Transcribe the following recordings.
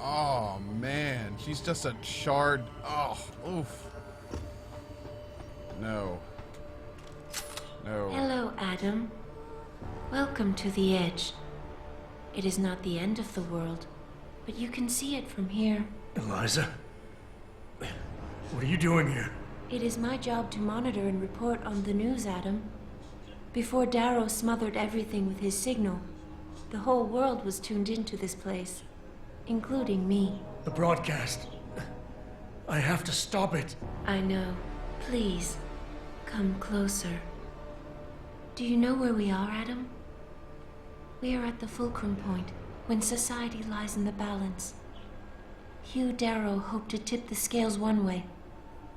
Oh, man. She's just a charred... Oh, oof. No. No. Hello, Adam. Welcome to the Edge. It is not the end of the world, but you can see it from here. Eliza? What are you doing here? It is my job to monitor and report on the news, Adam. Before Darrow smothered everything with his signal, the whole world was tuned into this place, including me. The broadcast. I have to stop it. I know. Please, come closer. Do you know where we are, Adam? We are at the fulcrum point, when society lies in the balance. Hugh Darrow hoped to tip the scales one way,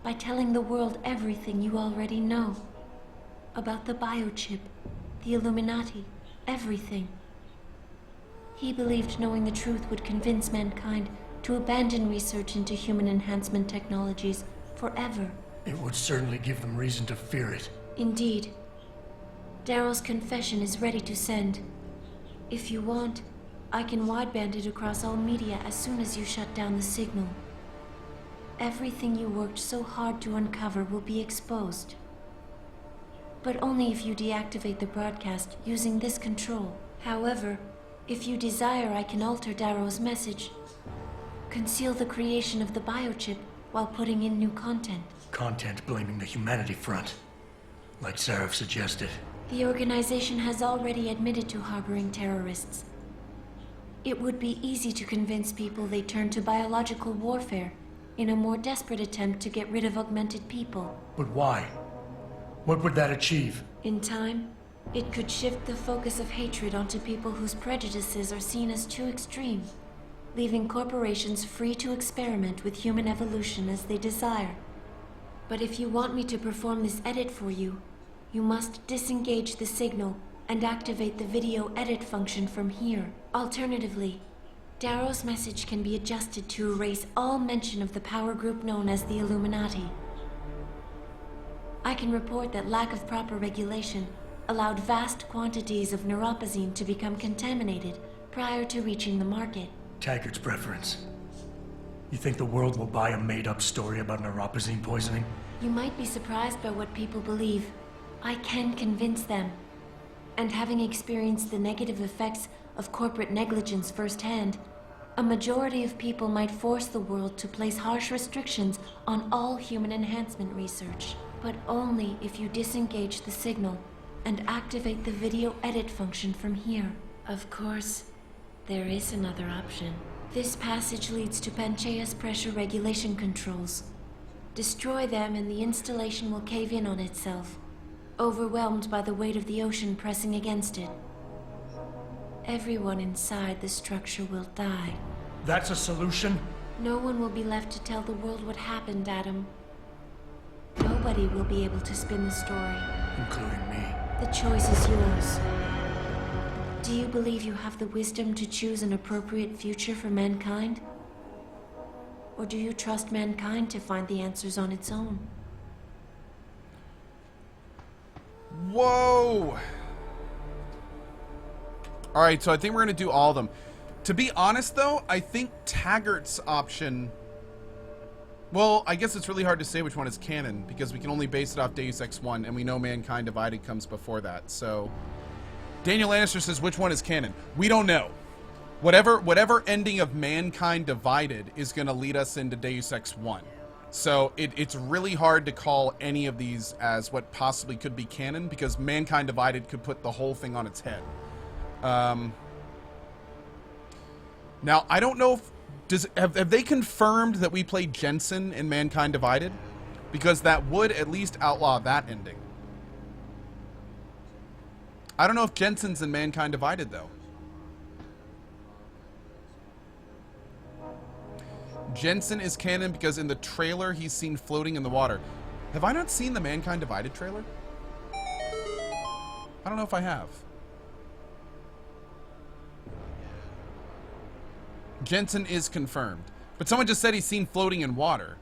by telling the world everything you already know. About the biochip, the Illuminati, everything. He believed knowing the truth would convince mankind to abandon research into human enhancement technologies forever. It would certainly give them reason to fear it. Indeed. Darrow's confession is ready to send. If you want, I can wideband it across all media as soon as you shut down the signal. Everything you worked so hard to uncover will be exposed. But only if you deactivate the broadcast using this control. However, if you desire, I can alter Darrow's message. Conceal the creation of the biochip while putting in new content. Content blaming the Humanity Front, like Sarah suggested. The organization has already admitted to harboring terrorists. It would be easy to convince people they turn to biological warfare in a more desperate attempt to get rid of augmented people. But why? What would that achieve? In time, it could shift the focus of hatred onto people whose prejudices are seen as too extreme, leaving corporations free to experiment with human evolution as they desire. But if you want me to perform this edit for you, you must disengage the signal and activate the video edit function from here. Alternatively, Darrow's message can be adjusted to erase all mention of the power group known as the Illuminati. I can report that lack of proper regulation allowed vast quantities of neuropozyne to become contaminated prior to reaching the market. Taggart's preference. You think the world will buy a made-up story about neuropozyne poisoning? You might be surprised by what people believe. I can convince them. And having experienced the negative effects of corporate negligence firsthand, a majority of people might force the world to place harsh restrictions on all human enhancement research. But only if you disengage the signal and activate the video edit function from here. Of course, there is another option. This passage leads to Panchaea's pressure regulation controls. Destroy them and the installation will cave in on itself, overwhelmed by the weight of the ocean pressing against it. Everyone inside the structure will die. That's a solution? No one will be left to tell the world what happened, Adam. Nobody will be able to spin the story. Including me. The choice is yours. Do you believe you have the wisdom to choose an appropriate future for mankind? Or do you trust mankind to find the answers on its own? Whoa! Alright, so I think we're going to do all of them. To be honest, though, I think Taggart's option... Well, I guess it's really hard to say which one is canon, because we can only base it off Deus Ex 1, and we know Mankind Divided comes before that, so... Daniel Lannister says, which one is canon? We don't know. Whatever ending of Mankind Divided is going to lead us into Deus Ex 1. So it's really hard to call any of these as what possibly could be canon, because Mankind Divided could put the whole thing on its head. Now, I don't know if... Have they confirmed that we played Jensen in Mankind Divided? Because that would at least outlaw that ending. I don't know if Jensen's in Mankind Divided, though. Jensen is canon because in the trailer he's seen floating in the water. Have I not seen the Mankind Divided trailer? I don't know if I have. Jensen is confirmed. But someone just said he's seen floating in water.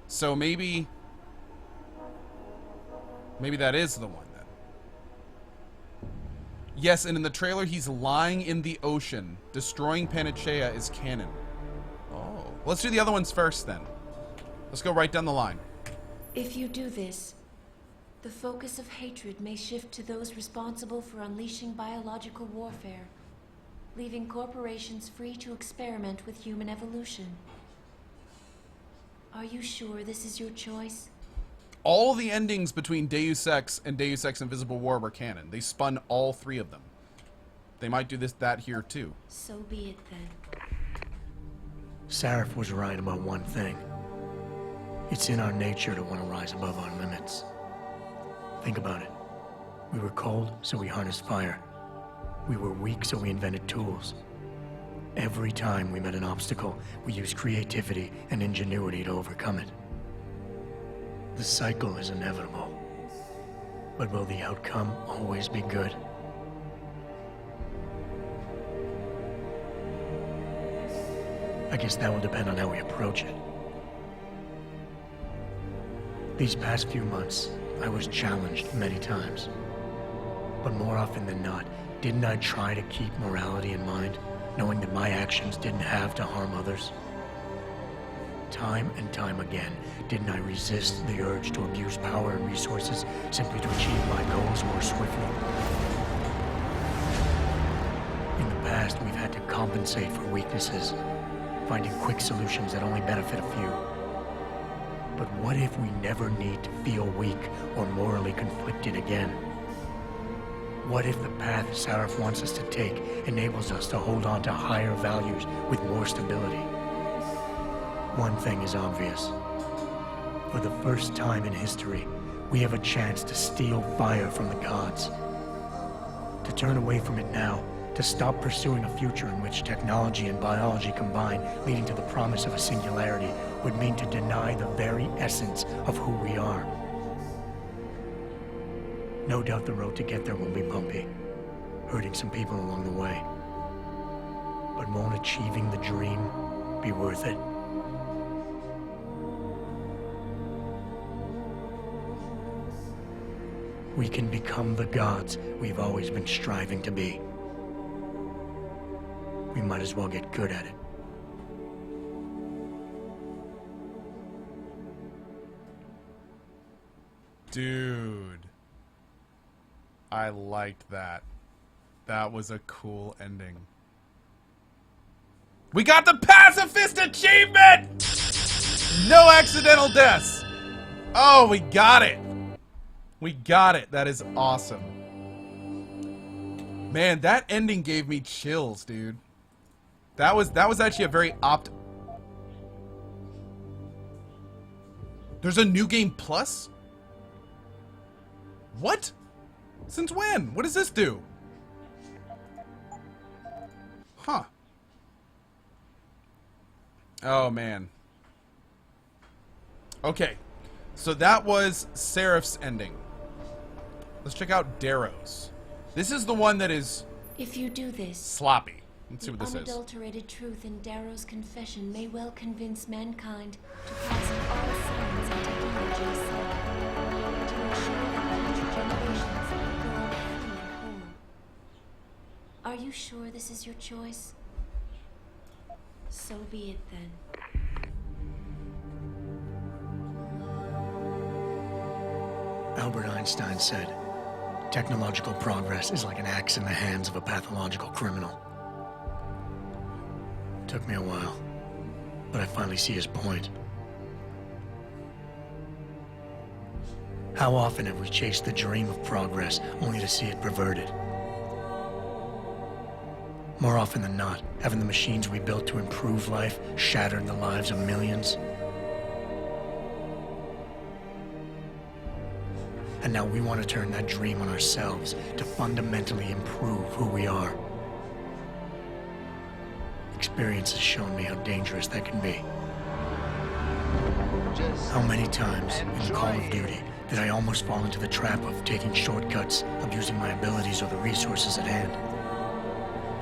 So maybe that is the one then. Yes, and in the trailer he's lying in the ocean. Destroying Panacea is canon. Oh Let's do the other ones first, then. Let's go right down the line. If you do this, the focus of hatred may shift to those responsible for unleashing biological warfare, leaving corporations free to experiment with human evolution. Are you sure this is your choice? All the endings between Deus Ex and Deus Ex Invisible War were canon. They spun all 3 of them. They might do that here, too. So be it, then. Sarif was right about one thing. It's in our nature to want to rise above our limits. Think about it. We were cold, so we harnessed fire. We were weak, so we invented tools. Every time we met an obstacle, we used creativity and ingenuity to overcome it. The cycle is inevitable. But will the outcome always be good? I guess that will depend on how we approach it. These past few months, I was challenged many times. But more often than not, didn't I try to keep morality in mind, knowing that my actions didn't have to harm others? Time and time again, didn't I resist the urge to abuse power and resources simply to achieve my goals more swiftly? In the past, we've had to compensate for weaknesses, finding quick solutions that only benefit a few. But what if we never need to feel weak or morally conflicted again? What if the path Sarif wants us to take enables us to hold on to higher values with more stability? One thing is obvious. For the first time in history, we have a chance to steal fire from the gods. To turn away from it now, to stop pursuing a future in which technology and biology combine, leading to the promise of a singularity, would mean to deny the very essence of who we are. No doubt the road to get there will be bumpy, hurting some people along the way. But won't achieving the dream be worth it? We can become the gods we've always been striving to be. We might as well get good at it. Dude. I liked that. That was a cool ending. We got the pacifist achievement! No accidental deaths. Oh, we got it. We got it. That is awesome. Man, that ending gave me chills, dude. That was actually a very There's a new game plus? What? Since when? What does this do? Huh. Oh, man. Okay. So that was Sarif's ending. Let's check out Darrow's. This is the one that is... If you do this... sloppy. Let's see what this is. The unadulterated truth in Darrow's confession may well convince mankind to pass all science and technology aside, to ensure that future generations grow up happy and whole. Are you sure this is your choice? So be it then. Albert Einstein said, technological progress is like an axe in the hands of a pathological criminal. Took me a while, but I finally see his point. How often have we chased the dream of progress only to see it perverted? More often than not, haven't the machines we built to improve life shattered the lives of millions? And now we want to turn that dream on ourselves to fundamentally improve who we are. Experience has shown me how dangerous that can be. How many times in Call of Duty did I almost fall into the trap of taking shortcuts, abusing my abilities or the resources at hand?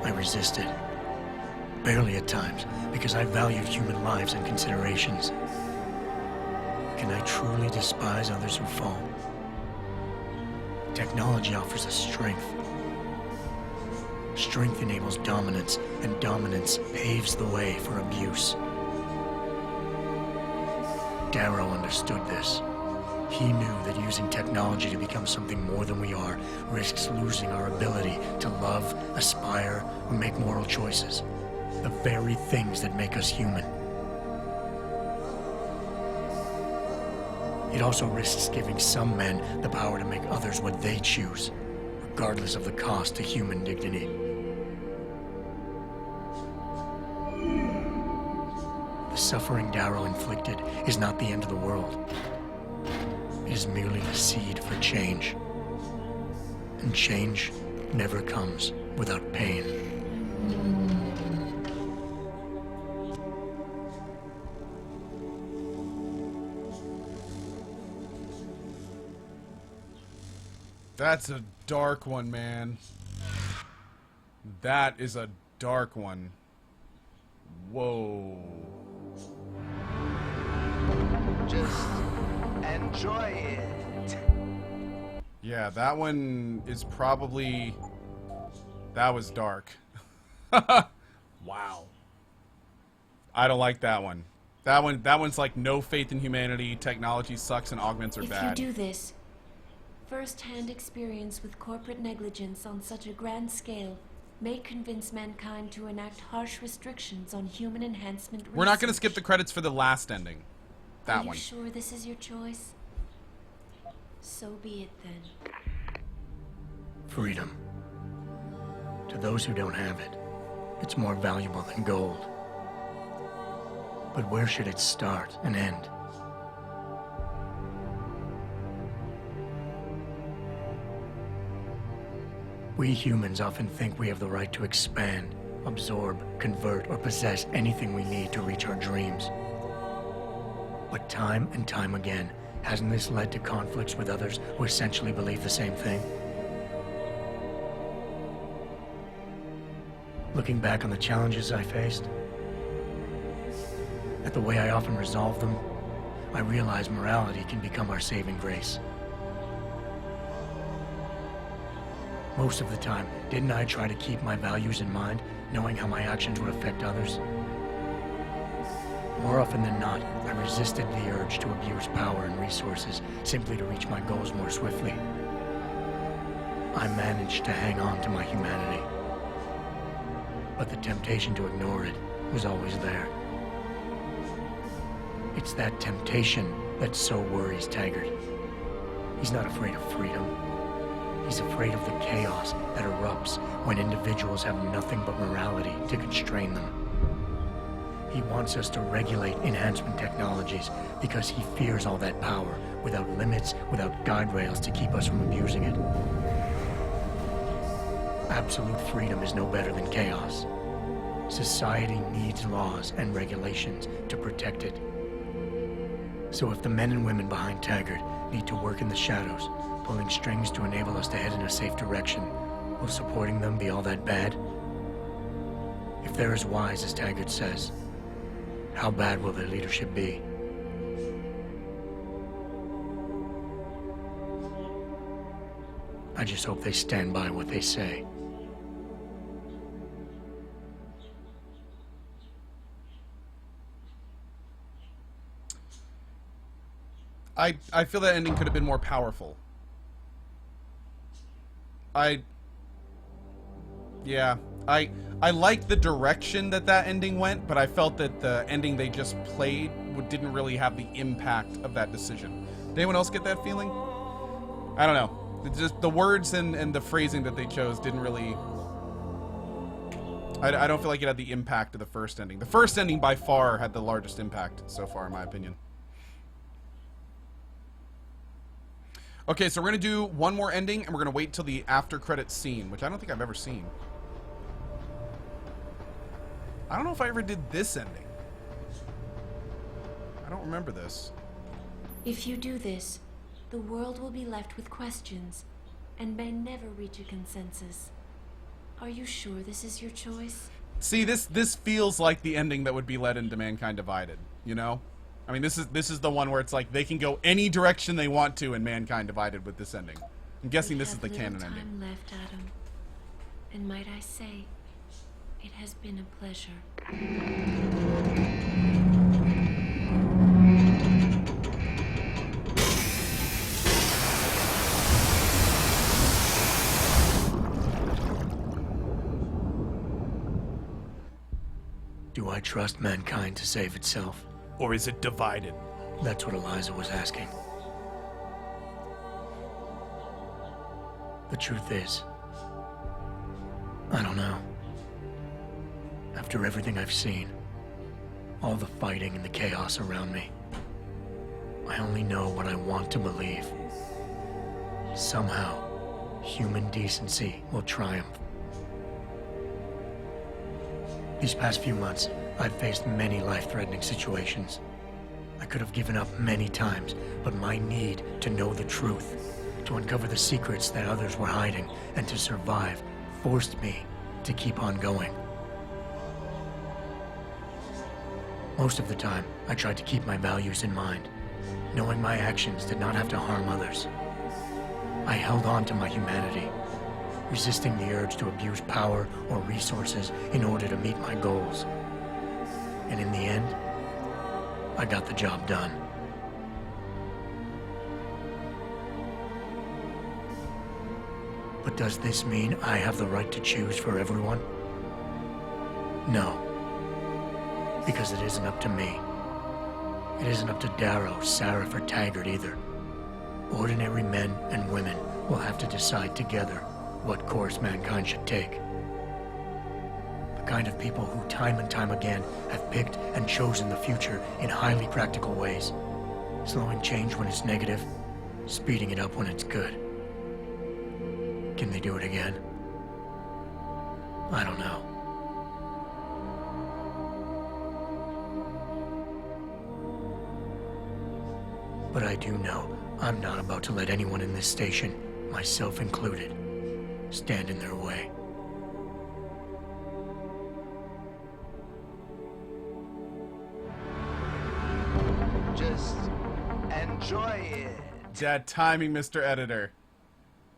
I resisted. Barely at times, because I valued human lives and considerations. Can I truly despise others who fall? Technology offers us strength. Strength enables dominance, and dominance paves the way for abuse. Darrow understood this. He knew that using technology to become something more than we are risks losing our ability to love, aspire, or make moral choices. The very things that make us human. It also risks giving some men the power to make others what they choose, regardless of the cost to human dignity. The suffering Darrow inflicted is not the end of the world. It is merely the seed for change. And change never comes without pain. That's a dark one, man. That is a dark one. Whoa. Just enjoy it. Yeah, that one is probably... That was dark. Wow. I don't like that one. That one's like no faith in humanity, technology sucks, and augments are bad. If you do this, first-hand experience with corporate negligence on such a grand scale may convince mankind to enact harsh restrictions on human enhancement research. We're not going to skip the credits for the last ending. That Are you one. sure this is your choice? So be it then. Freedom. To those who don't have it, it's more valuable than gold. But where should it start and end? We humans often think we have the right to expand, absorb, convert, or possess anything we need to reach our dreams. But time and time again, hasn't this led to conflicts with others who essentially believe the same thing? Looking back on the challenges I faced, at the way I often resolve them, I realize morality can become our saving grace. Most of the time, didn't I try to keep my values in mind, knowing how my actions would affect others? More often than not, I resisted the urge to abuse power and resources simply to reach my goals more swiftly. I managed to hang on to my humanity. But the temptation to ignore it was always there. It's that temptation that so worries Taggart. He's not afraid of freedom. He's afraid of the chaos that erupts when individuals have nothing but morality to constrain them. He wants us to regulate enhancement technologies because he fears all that power, without limits, without guide rails to keep us from abusing it. Absolute freedom is no better than chaos. Society needs laws and regulations to protect it. So if the men and women behind Taggart need to work in the shadows, pulling strings to enable us to head in a safe direction, will supporting them be all that bad? If they're as wise as Taggart says, how bad will their leadership be? I just hope they stand by what they say. I feel that ending could have been more powerful. I liked the direction that ending went, but I felt that the ending they just played didn't really have the impact of that decision. Did anyone else get that feeling? I don't know. It's just the words and the phrasing that they chose didn't really... I don't feel like it had the impact of the first ending. The first ending by far had the largest impact so far, in my opinion. Okay, so we're going to do one more ending, and we're going to wait till the after-credits scene, which I don't think I've ever seen. I don't know if I ever did this ending. I don't remember this. If you do this, the world will be left with questions and may never reach a consensus. Are you sure this is your choice? See, this feels like the ending that would be led into Mankind Divided, you know? I mean, this is the one where it's like they can go any direction they want to in Mankind Divided with this ending. I'm guessing this is the canon ending. We have little time left, Adam. And might I say, it has been a pleasure. Do I trust mankind to save itself? Or is it divided? That's what Eliza was asking. The truth is, I don't know. After everything I've seen, all the fighting and the chaos around me, I only know what I want to believe. Somehow, human decency will triumph. These past few months, I've faced many life-threatening situations. I could have given up many times, but my need to know the truth, to uncover the secrets that others were hiding, and to survive, forced me to keep on going. Most of the time, I tried to keep my values in mind, knowing my actions did not have to harm others. I held on to my humanity, resisting the urge to abuse power or resources in order to meet my goals. And in the end, I got the job done. But does this mean I have the right to choose for everyone? No. Because it isn't up to me. It isn't up to Darrow, Sarif, or Taggart either. Ordinary men and women will have to decide together what course mankind should take. The kind of people who time and time again have picked and chosen the future in highly practical ways, slowing change when it's negative, speeding it up when it's good. Can they do it again? I don't know. But I do know I'm not about to let anyone in this station, myself included, stand in their way. Just enjoy it. Dead timing, Mr. Editor.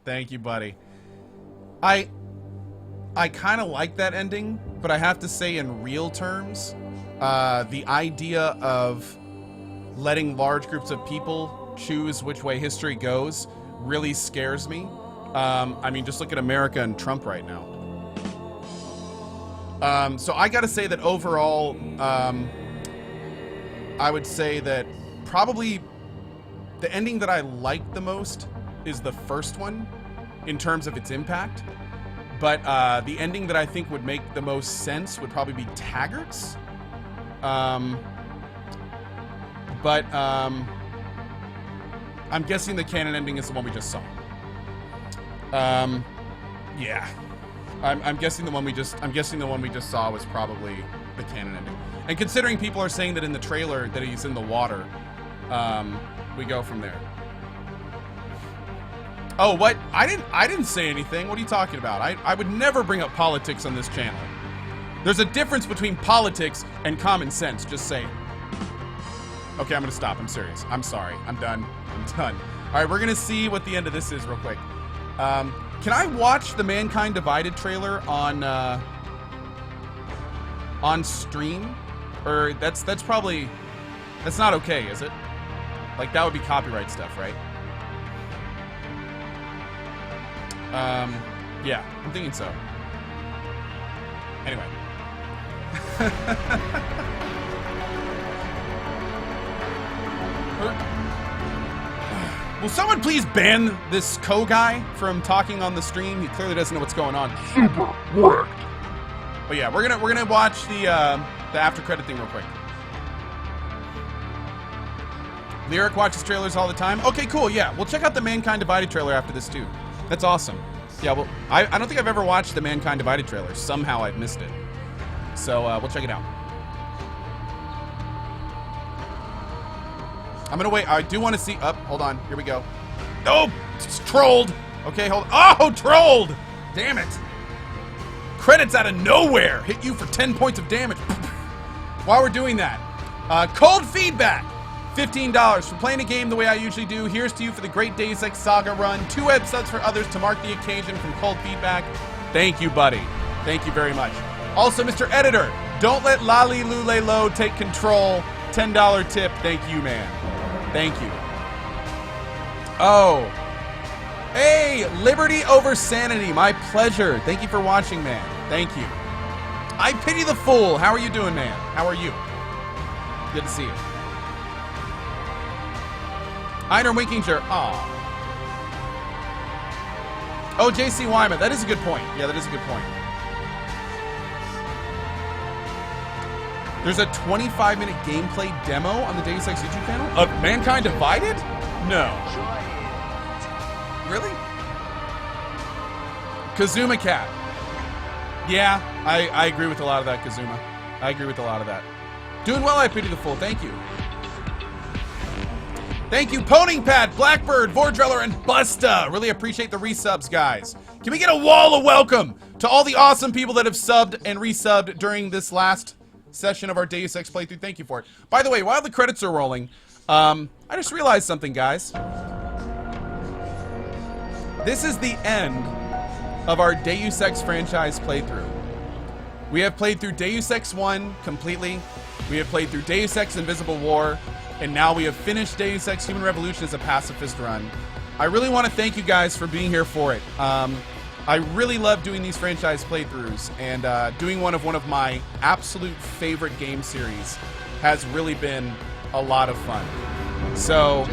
Thank you, buddy. I kind of like that ending, but I have to say in real terms, the idea of letting large groups of people choose which way history goes really scares me. I mean, just look at America and Trump right now. So I gotta say that overall, I would say that probably the ending that I like the most is the first one in terms of its impact. But the ending that I think would make the most sense would probably be Taggart's. But I'm guessing the canon ending is the one we just saw. Yeah, I'm guessing the one we just saw was probably the canon ending. And considering people are saying that in the trailer that he's in the water, we go from there. Oh, what? I didn't say anything. What are you talking about? I would never bring up politics on this channel. There's a difference between politics and common sense. Just saying. Okay, I'm gonna stop. I'm serious. I'm sorry. I'm done. All right, we're gonna see what the end of this is real quick. Can I watch the Mankind Divided trailer on stream? Or that's probably, that's not okay, is it? Like, that would be copyright stuff, right? Yeah, I'm thinking so. Anyway. Will someone please ban this Co guy from talking on the stream? He clearly doesn't know what's going on. Super wrecked. But yeah, we're gonna watch the after credit thing real quick. Lyric watches trailers all the time. Okay, cool. Yeah, we'll check out the Mankind Divided trailer after this too. That's awesome. Yeah, well, I don't think I've ever watched the Mankind Divided trailer. Somehow I've missed it. So we'll check it out. I'm gonna wait. I do want to see. Up. Hold on. Here we go. Oh, it's trolled. Okay, hold. Oh, trolled. Damn it. Credits out of nowhere hit you for 10 points of damage. While we're doing that, cold feedback. $15 for playing a game the way I usually do. Here's to you for the great Deus Ex Saga run. 2 episodes for others to mark the occasion from cold feedback. Thank you, buddy. Thank you very much. Also, Mr. Editor, don't let Lali Lule Lo take control. $10 tip. Thank you, man. Thank you. Oh. Hey, liberty over sanity. My pleasure. Thank you for watching, man. Thank you. I pity the fool. How are you doing, man? How are you? Good to see you. Einer Winkinger. Aw. Oh, JC Wyman. That is a good point. Yeah, that is a good point. There's a 25-minute gameplay demo on the Deus Ex YouTube channel of Mankind Divided? No. Really? Kazuma Cat. Yeah, I agree with a lot of that, Kazuma. I agree with a lot of that. Doing well, I pity the fool. Thank you. Thank you, Poning Pad, Blackbird, Vordreller, and Busta. Really appreciate the resubs, guys. Can we get a wall of welcome to all the awesome people that have subbed and resubbed during this last session of our Deus Ex playthrough? Thank you for it. By the way, while the credits are rolling, I just realized something, guys. This is the end of our Deus Ex franchise playthrough. We have played through Deus Ex 1 completely. We have played through Deus Ex Invisible War, and now we have finished Deus Ex Human Revolution as a pacifist run. I really want to thank you guys for being here for it. I really love doing these franchise playthroughs, and doing one of my absolute favorite game series has really been a lot of fun. So,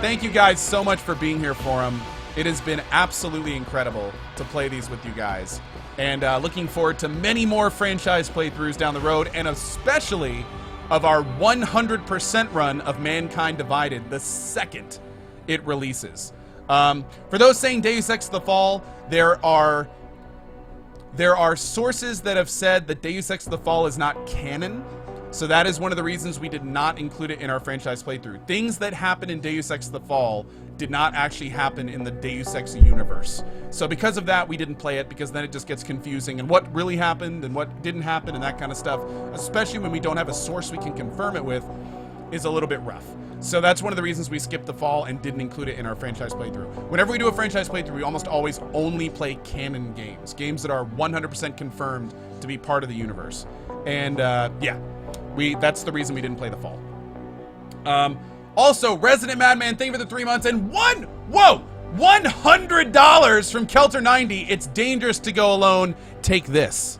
thank you guys so much for being here for them. It has been absolutely incredible to play these with you guys. And looking forward to many more franchise playthroughs down the road, and especially of our 100% run of Mankind Divided the second it releases. For those saying Deus Ex The Fall, there are sources that have said that Deus Ex The Fall is not canon. So that is one of the reasons we did not include it in our franchise playthrough. Things that happen in Deus Ex The Fall did not actually happen in the Deus Ex universe. So because of that, we didn't play it, because then it just gets confusing, and what really happened and what didn't happen and that kind of stuff, especially when we don't have a source we can confirm it with, is a little bit rough. So that's one of the reasons we skipped The Fall and didn't include it in our franchise playthrough. Whenever we do a franchise playthrough, we almost always only play canon games. Games that are 100% confirmed to be part of the universe. And yeah, that's the reason we didn't play The Fall. Also, Resident Madman, thank you for the 3 months, and $100 from Kelter90. It's dangerous to go alone. Take this.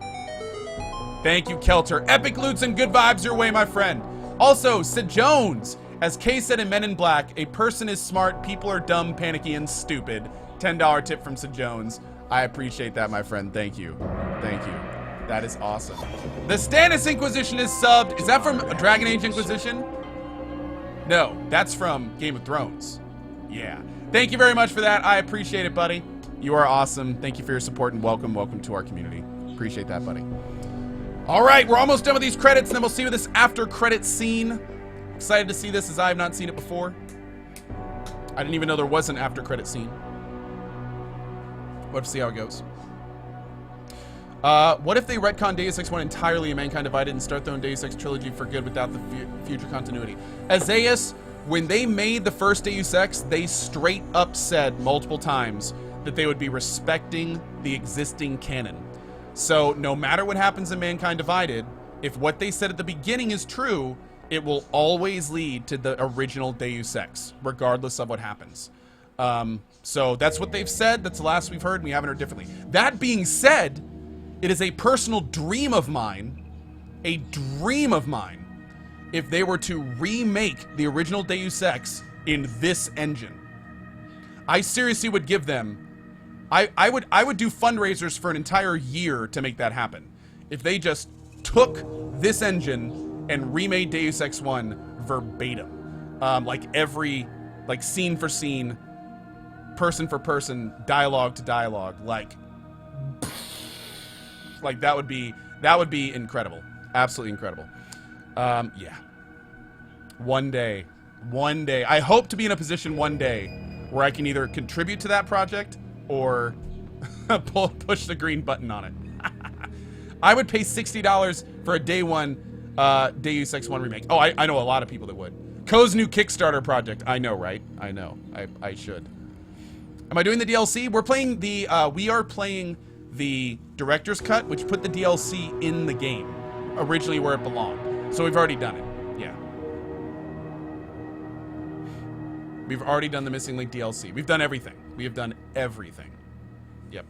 Thank you, Kelter. Epic loots and good vibes your way, my friend. Also, Sid Jones, as Kay said in Men in Black, a person is smart, people are dumb, panicky, and stupid. $10 tip from Sid Jones. I appreciate that, my friend. Thank you. Thank you. That is awesome. The Stannis Inquisition is subbed. Is that from Dragon Age Inquisition? No, that's from Game of Thrones. Yeah. Thank you very much for that. I appreciate it, buddy. You are awesome. Thank you for your support, and welcome to our community. Appreciate that, buddy. All right, we're almost done with these credits, and then we'll see you this after credit scene. Excited to see this, as I have not seen it before. I didn't even know there was an after credit scene. We'll have to see how it goes. What if they retcon Deus Ex 1 entirely and Mankind Divided and start their own Deus Ex trilogy for good without the future continuity? Azaius, when they made the first Deus Ex, they straight up said multiple times that they would be respecting the existing canon. So no matter what happens in Mankind Divided, if what they said at the beginning is true, it will always lead to the original Deus Ex, regardless of what happens. So that's what they've said. That's the last we've heard, and we haven't heard differently. That being said, it is a personal dream of mine, if they were to remake the original Deus Ex in this engine. I seriously would give them, I would do fundraisers for an entire year to make that happen. If they just took this engine and remade Deus Ex 1 verbatim. Like scene for scene, person for person, dialogue to dialogue, like that would be incredible. Absolutely incredible. Yeah. One day, I hope to be in a position one day where I can either contribute to that project or push the green button on it. I would pay $60 for a day one Deus Ex 1 remake. Oh, I know a lot of people that would. Ko's new Kickstarter project. I know, right? I know. I should. Am I doing the DLC? We're playing the, we are playing the director's cut, which put the DLC in the game, originally where it belonged. So we've already done it. Yeah. We've already done the Missing Link DLC. We've done everything. We have done everything. Yep.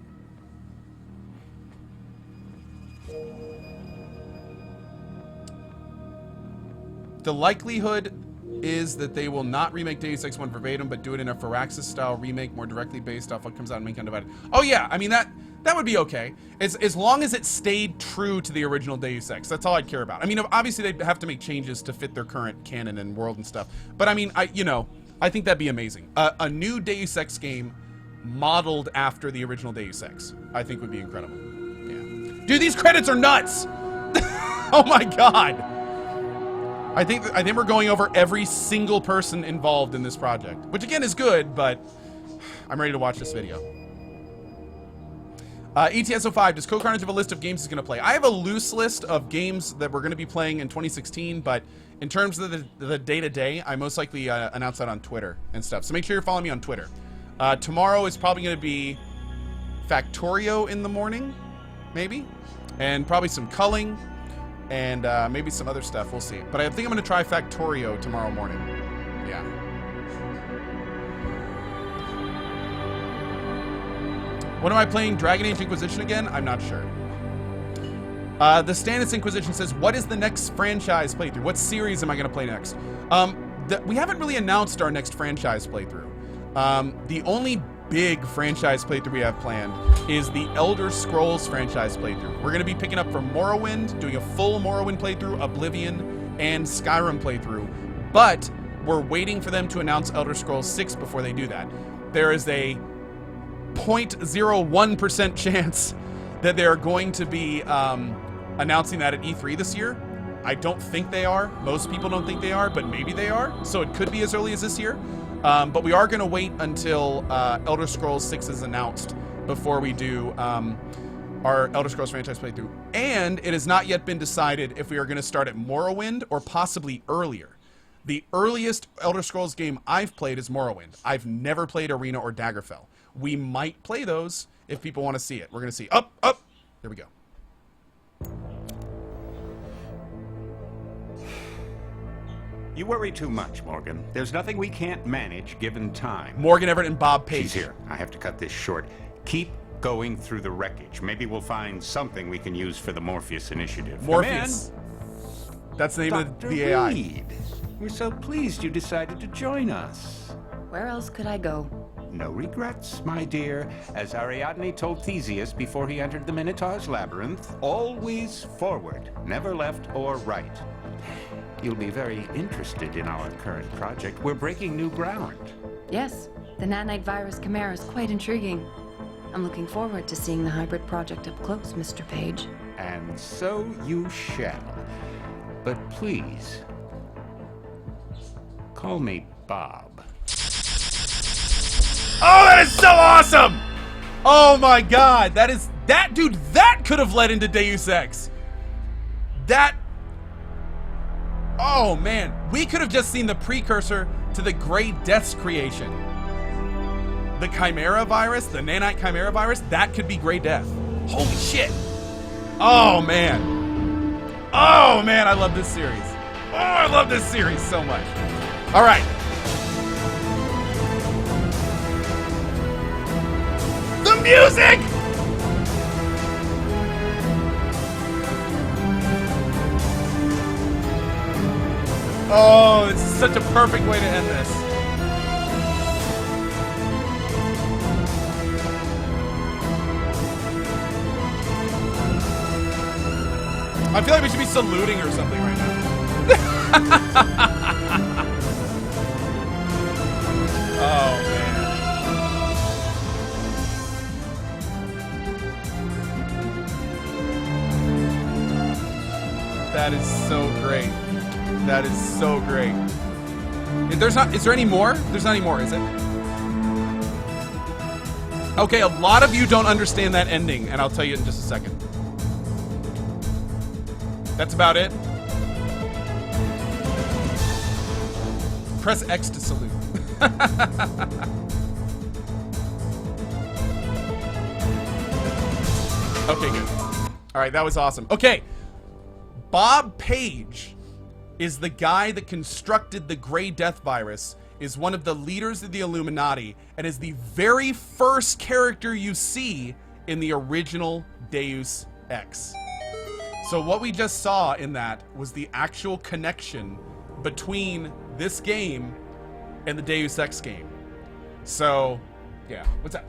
The likelihood is that they will not remake Deus Ex 1 verbatim, but do it in a Firaxis-style remake more directly based off what comes out in Mankind Divided. Oh yeah, I mean, that would be okay. As long as it stayed true to the original Deus Ex. That's all I'd care about. I mean, obviously they'd have to make changes to fit their current canon and world and stuff. But I mean, I think that'd be amazing. A new Deus Ex game modeled after the original Deus Ex, I think would be incredible. Yeah. Dude, these credits are nuts! Oh my god! I think we're going over every single person involved in this project, which again is good, but I'm ready to watch this video. ETSO5, does CohhCarnage have a list of games he's going to play? I have a loose list of games that we're going to be playing in 2016, but in terms of the day-to-day, I most likely announce that on Twitter and stuff. So make sure you're following me on Twitter. Tomorrow is probably going to be Factorio in the morning, maybe, and probably some culling. And maybe some other stuff. We'll see. But I think I'm going to try Factorio tomorrow morning. Yeah. When am I playing Dragon Age Inquisition again? I'm not sure. The Stannis Inquisition says, what is the next franchise playthrough? What series am I going to play next? We haven't really announced our next franchise playthrough. The only big franchise playthrough we have planned is the Elder Scrolls franchise playthrough. We're going to be picking up from Morrowind, doing a full Morrowind playthrough, Oblivion, and Skyrim playthrough, but we're waiting for them to announce Elder Scrolls 6 before they do that. There is a 0.01% chance that they're going to be announcing that at E3 this year. I don't think they are. Most people don't think they are, but maybe they are. So it could be as early as this year. But we are going to wait until Elder Scrolls 6 is announced before we do our Elder Scrolls franchise playthrough. And it has not yet been decided if we are going to start at Morrowind or possibly earlier. The earliest Elder Scrolls game I've played is Morrowind. I've never played Arena or Daggerfell. We might play those if people want to see it. We're going to see. Up! There we go. You worry too much, Morgan. There's nothing we can't manage given time. Morgan Everett and Bob Page. She's here. I have to cut this short. Keep going through the wreckage. Maybe we'll find something we can use for the Morpheus initiative. Morpheus. That's the name of the AI. Reed. We're so pleased you decided to join us. Where else could I go? No regrets, my dear. As Ariadne told Theseus before he entered the Minotaur's labyrinth, always forward, never left or right. You'll be very interested in our current project. We're breaking new ground. Yes, the nanite virus chimera is quite intriguing. I'm looking forward to seeing the hybrid project up close, Mr. Page. And so you shall. But please, call me Bob. Oh, that is so awesome! Oh my god, dude, that could have led into Deus Ex. Oh man, we could have just seen the precursor to the Grey Death's creation. The Chimera virus, the nanite Chimera virus, that could be Grey Death. Holy shit. Oh man. Oh man, I love this series. Oh, I love this series so much. All right. The music! Oh, this is such a perfect way to end this. I feel like we should be saluting or something right now. Oh, man. That is so great. That is so great. Is there any more? There's not any more, is it? Okay, a lot of you don't understand that ending, and I'll tell you in just a second. That's about it. Press X to salute. Okay, good. All right, that was awesome. Okay, Bob Page is the guy that constructed the Grey Death virus, is one of the leaders of the Illuminati, and is the very first character you see in the original Deus Ex. So what we just saw in that was the actual connection between this game and the Deus Ex game. So, yeah. What's that?